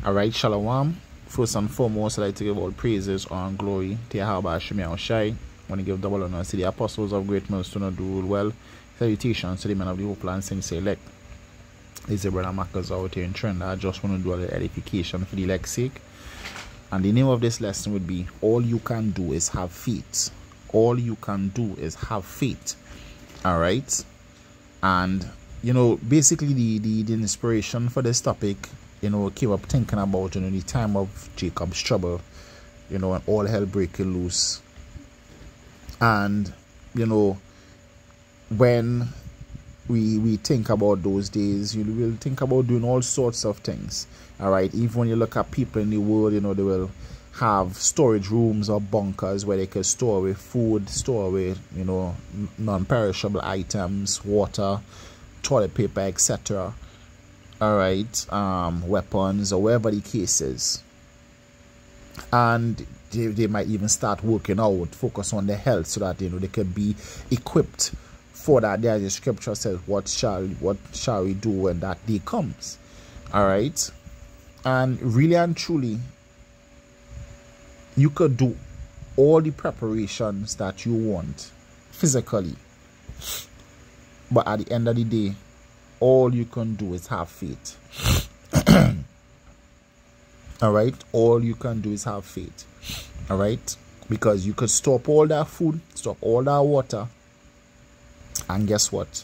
Alright, Shalom. First and foremost, I'd like to give all praises and glory to Yahweh Shemi Shai. When you give double honor to the apostles of great milestone to do well. Salutations to the men of the Hope Land Saints elect. This is brother Marcus out here in Trend. I just want to do a little edification for the elect's sake. And the name of this lesson would be, all you can do is have faith. All you can do is have faith. Alright. And basically the inspiration for this topic, came up thinking about, the time of Jacob's trouble, when all hell breaking loose. And, when we think about those days, you will think about doing all sorts of things. Alright, even when you look at people in the world, they will have storage rooms or bunkers where they can store away food, store away, non-perishable items, water, toilet paper, etc. Alright, weapons, or whatever the case is. And they might even start working out, focus on their health, so that they can be equipped for that. There, the scripture says, what shall we do when that day comes? Alright. And really and truly, you could do all the preparations that you want physically, but at the end of the day, all you can do is have faith. Alright, all you can do is have faith. Alright, because you could stop all that food, stop all that water, and guess what?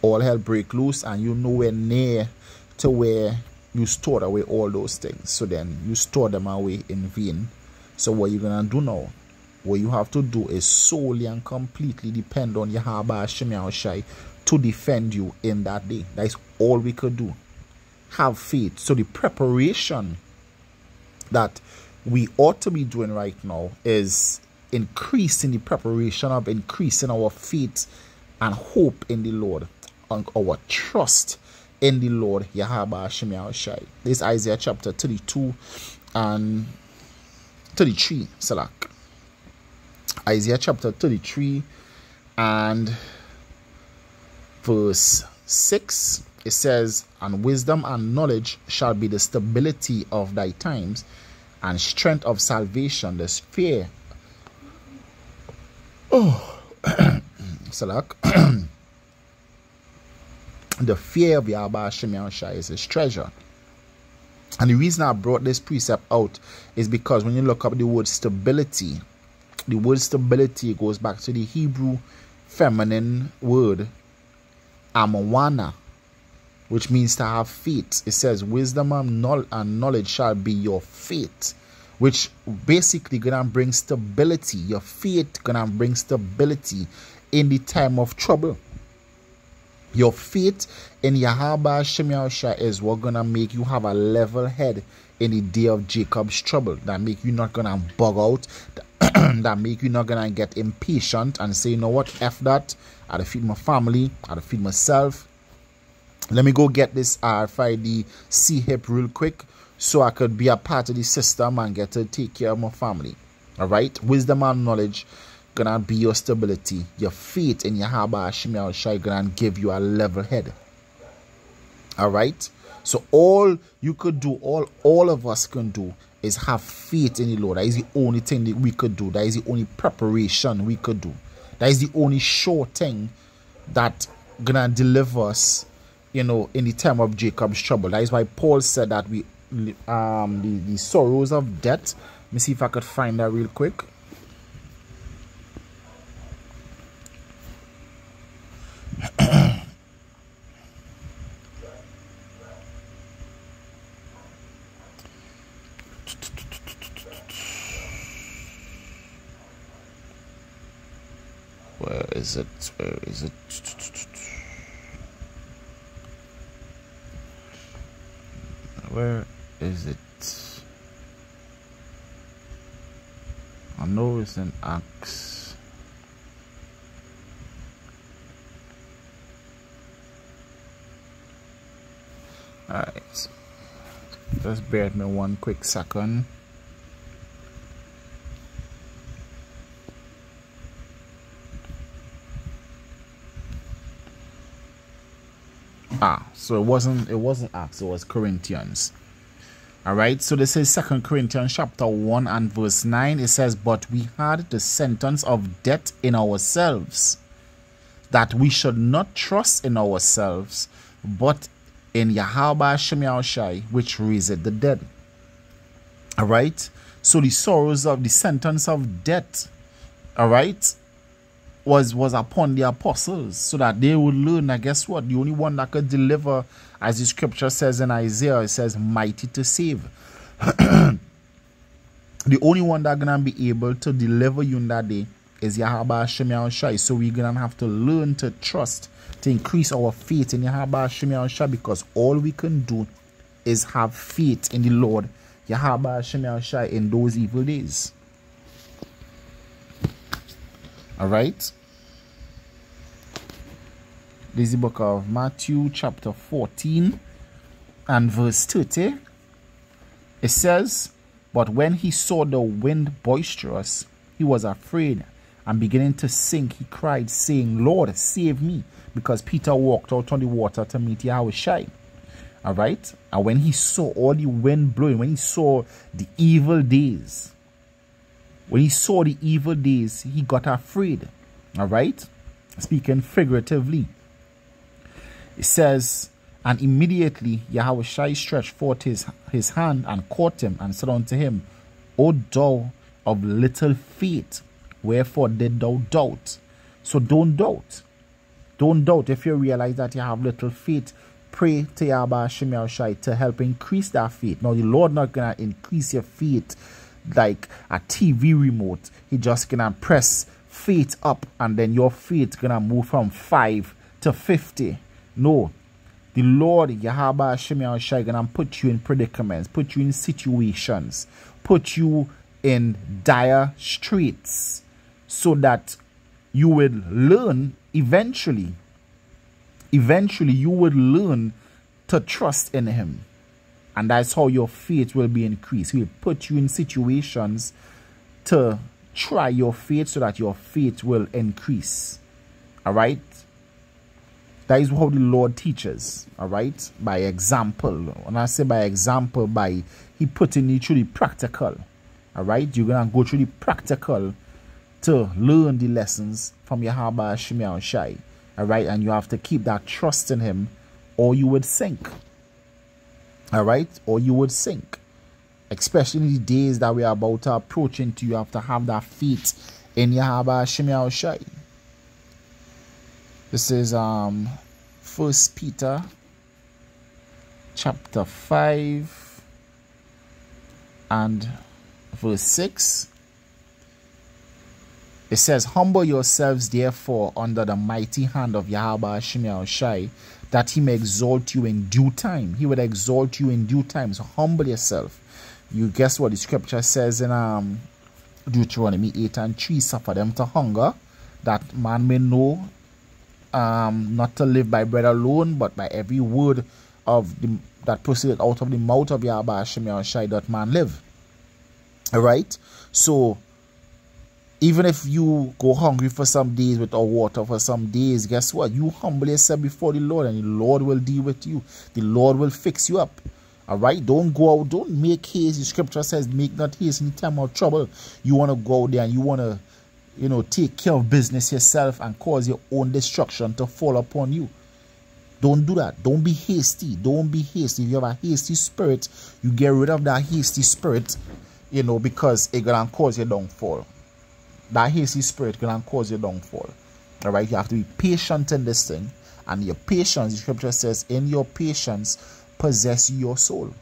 All hell break loose, and you're nowhere near to where you stored away all those things. So then you store them away in vain. So what you're gonna do now? What you have to do is solely and completely depend on Yahweh Shemi Shai to defend you in that day. That is all we could do. Have faith. So the preparation that we ought to be doing right now is increasing the preparation of increasing our faith and hope in the Lord, and our trust in the Lord Yahweh Shemi Shai. This is Isaiah chapter 32 and 33. Salak. Isaiah chapter 33 and verse 6. It says, and wisdom and knowledge shall be the stability of thy times, and strength of salvation, the fear. Salak. The fear of Yahweh Shemi Shai is his treasure. And the reason I brought this precept out is because when you look up the word stability, the word stability goes back to the Hebrew feminine word amawana, which means to have faith. It says wisdom and knowledge shall be your faith, which basically gonna bring stability. Your faith gonna bring stability in the time of trouble. Your faith in Yahweh Shemi Shai is what gonna make you have a level head in the day of Jacob's trouble. That make you not gonna bug out. That make you not gonna get impatient and say, you know what, F that. I'll feed my family. I'll feed myself. Let me go get this RFID C-HIP real quick so I could be a part of the system and get to take care of my family. Alright? Wisdom and knowledge gonna be your stability. Your faith in Yahweh Shemi Shai gonna give you a level head. Alright? So all you could do, all of us can do, is have faith in the Lord. That is the only thing that we could do. That is the only preparation we could do. That is the only sure thing that gonna deliver us, in the time of Jacob's trouble. That is why Paul said that the sorrows of death. Let me see if I could find that real quick. Where is it? Where is it? Where is it? I know it's in Acts. Alright. Just bear with me one quick second. So it wasn't Acts, it was Corinthians. All right, so this is 2 Corinthians chapter 1 and verse 9. It says, but we had the sentence of death in ourselves, that we should not trust in ourselves, but in Yahweh Shem Yahushai, which raised the dead. All right, so the sorrows of the sentence of death, all right, was upon the apostles, so that they would learn. And guess what? The only one that could deliver, as the scripture says in Isaiah, it says mighty to save. The only one that's gonna be able to deliver you in that day is Yahweh Shem Yahushai. So we're gonna have to learn to trust, to increase our faith in Yahweh Shem Yahushai, because all we can do is have faith in the Lord Yahweh Shem Yahushai in those evil days. All right. This is the book of Matthew chapter 14 and verse 30. It says, but when he saw the wind boisterous, he was afraid, and beginning to sink, he cried, saying, Lord, save me, because Peter walked out on the water to meet Yahushai. All right. And when he saw all the wind blowing, when he saw the evil days, he got afraid. All right. Speaking figuratively. It says, and immediately Yahushai stretched forth his hand and caught him and said unto him, O thou of little faith, wherefore did thou doubt? So don't doubt. Don't doubt. If you realize that you have little faith, pray to Yahweh Shem Yahushai to help increase that faith. Now the Lord not gonna increase your faith like a TV remote. He just gonna press faith up, and then your faith gonna move from 5 to 50. No, the Lord Yahweh Shem Yahushai gonna put you in predicaments, put you in situations, put you in dire straits, so that you will learn eventually you would learn to trust in him. And that's how your faith will be increased. He will put you in situations to try your faith, so that your faith will increase. All right. That is how the Lord teaches, all right? By example. When I say by example, by he putting you through the practical, all right? You're going to go through the practical to learn the lessons from Yahweh Shem Yahushai, all right? And you have to keep that trust in him, or you would sink, all right? Or you would sink. Especially in the days that we are about to approach into, you have to have that faith in Yahweh Shem Yahushai. This is 1 Peter chapter 5 and verse 6. It says, humble yourselves therefore under the mighty hand of Yahweh Shem Yahushai, that he may exalt you in due time. He would exalt you in due time. So humble yourself. You guess what the scripture says in Deuteronomy 8 and 3, suffer them to hunger, that man may know not to live by bread alone, but by every word that proceeded out of the mouth of Yahweh Shem Yahushai that man live. All right. So even if you go hungry for some days without water for some days, guess what? You humble yourself before the Lord, and the Lord will deal with you. The Lord will fix you up. All right. Don't go out. Don't make haste. The scripture says, make not haste in time of trouble. You want to go out there and you want to, take care of business yourself and cause your own destruction to fall upon you. Don't do that. Don't be hasty. Don't be hasty. If you have a hasty spirit, you get rid of that hasty spirit, because it's going to cause your downfall. That hasty spirit going to cause your downfall. All right. You have to be patient in this thing. And your patience, the scripture says, in your patience, possess your soul.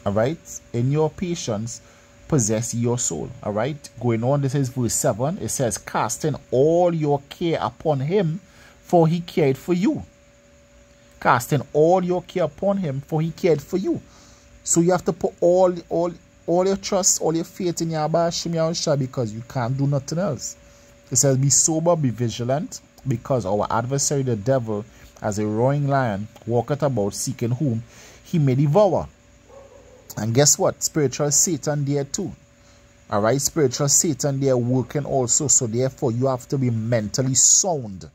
All right. In your patience, possess your soul. All right. Going on, this is verse 7. It says, casting all your care upon him, for he cared for you. Casting all your care upon him, for he cared for you. So you have to put all your trust, all your faith in Yahweh Shem Yahushai, because you can't do nothing else. It says, be sober, be vigilant, because our adversary the devil, as a roaring lion, walketh about seeking whom he may devour. And guess what? Spiritual Satan there too. All right, spiritual Satan there working also. So therefore, you have to be mentally sound.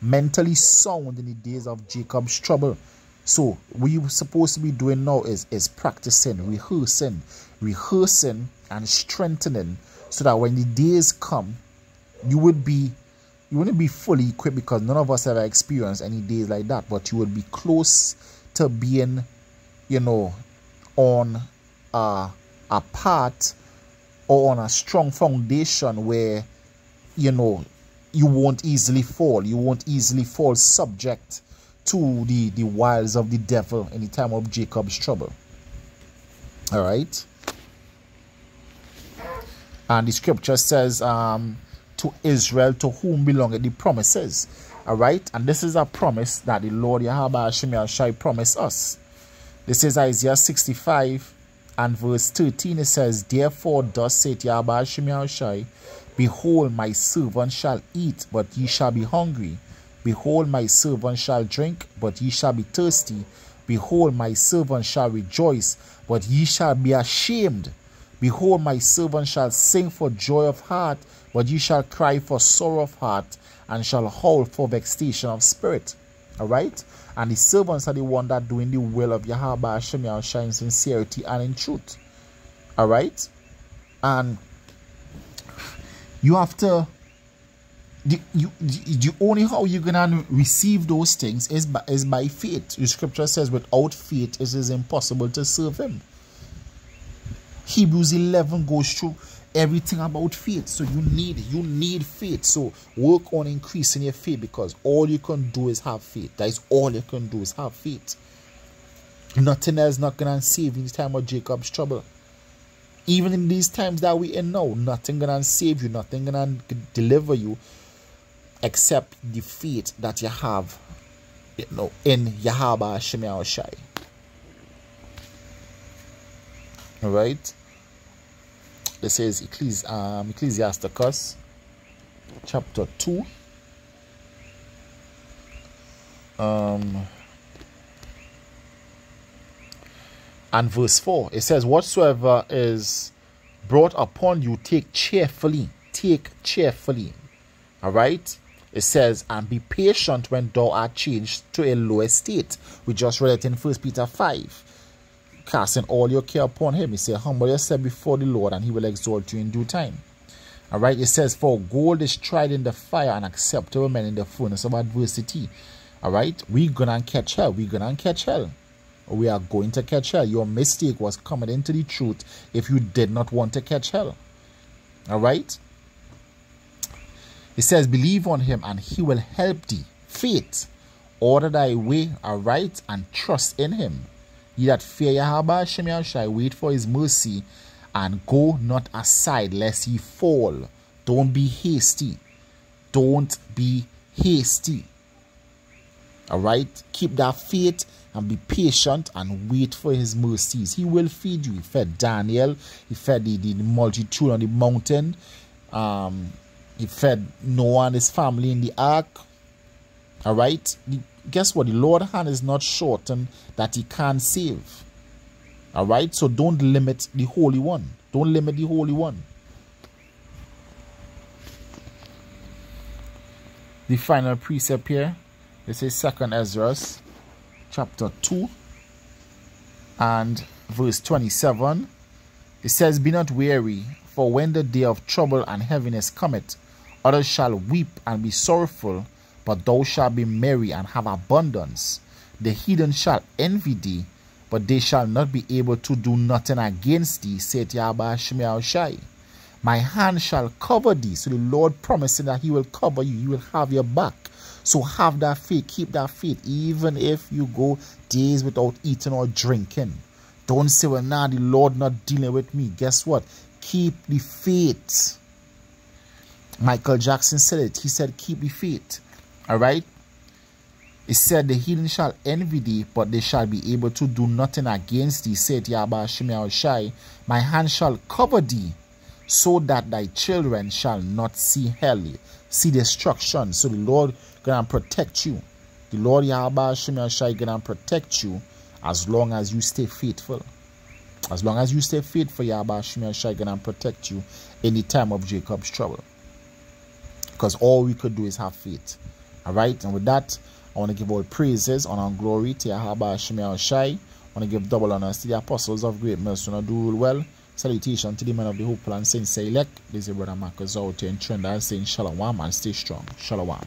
mentally sound in the days of Jacob's trouble. So what you're supposed to be doing now is practicing, rehearsing and strengthening, so that when the days come, you wouldn't be fully equipped, because none of us ever experienced any days like that, but you would be close to being, on a path or on a strong foundation where, you won't easily fall. You won't easily fall subject to the wiles of the devil in the time of Jacob's trouble. All right. And the scripture says, to Israel, to whom belong the promises. All right. And this is a promise that the Lord Yahweh shall promise us. This is Isaiah 65 and verse 13. It says, therefore thus saith Yahweh Shai, behold, my servant shall eat, but ye shall be hungry. Behold, my servant shall drink, but ye shall be thirsty. Behold, my servant shall rejoice, but ye shall be ashamed. Behold, my servant shall sing for joy of heart, but ye shall cry for sorrow of heart, and shall howl for vexation of spirit. All right? And the servants are the one that doing the will of Yahweh Hashem Yahushua in sincerity and in truth. All right? And you have to, the only how you're gonna receive those things is by faith. The scripture says, without faith it is impossible to serve him. Hebrews 11 goes through everything about faith. So you need faith. So work on increasing your faith, because all you can do is have faith. That is all you can do is have faith. Nothing else not gonna save you in the time of Jacob's trouble. Even in these times that we in now, nothing gonna save you, nothing gonna deliver you, except the faith that you have, in Yahweh Hashem Yahushai. All right. This is Ecclesiasticus chapter 2. And verse 4. It says, whatsoever is brought upon you, take cheerfully. Take cheerfully. All right. It says, and be patient when thou art changed to a low estate. We just read it in 1 Peter 5. Casting all your care upon him. He said, humble yourself before the Lord, and he will exalt you in due time. All right. It says, for gold is tried in the fire, and acceptable men in the furnace of adversity. All right. We're gonna catch hell. We're gonna catch hell. We are going to catch hell. Your mistake was coming into the truth if you did not want to catch hell. All right. It says, believe on him and he will help thee. Faith, order thy way aright and trust in him. Ye that fear Yahweh shall wait for his mercy, and go not aside lest ye fall. Don't be hasty. Don't be hasty. All right. Keep that faith and be patient and wait for his mercies. He will feed you. He fed Daniel. He fed the multitude on the mountain. He fed Noah and his family in the ark. All right. Guess what? The Lord's hand is not shortened that he can't save. All right. So don't limit the Holy One. Don't limit the Holy One. The final precept here. This is 2 Ezra chapter 2 and verse 27. It says, be not weary, for when the day of trouble and heaviness cometh, others shall weep and be sorrowful, but thou shalt be merry and have abundance. The heathen shall envy thee, but they shall not be able to do nothing against thee, saith Yahweh Shai. My hand shall cover thee. So the Lord promising that he will cover you. He will have your back. So have that faith. Keep that faith. Even if you go days without eating or drinking. Don't say, well, nah, the Lord not dealing with me. Guess what? Keep the faith. Michael Jackson said it. He said, keep the faith. All right. It said, the heathen shall envy thee, but they shall be able to do nothing against thee, said Yahweh Shai. My hand shall cover thee, so that thy children shall not see hell, see destruction. So the Lord gonna protect you. The Lord Yahweh Shai gonna protect you as long as you stay faithful. As long as you stay faithful, Yahweh Shai gonna protect you in the time of Jacob's trouble. Because all we could do is have faith. Alright, and with that, I want to give all praises, honor, and glory to Yahweh Shemel Shai. I want to give double honors to the apostles of great mercy and do well. Salutation to the men of the hopeful and saints elect. This is Brother Marcus out here in Trinidad saying Shalom and stay strong. Shalom.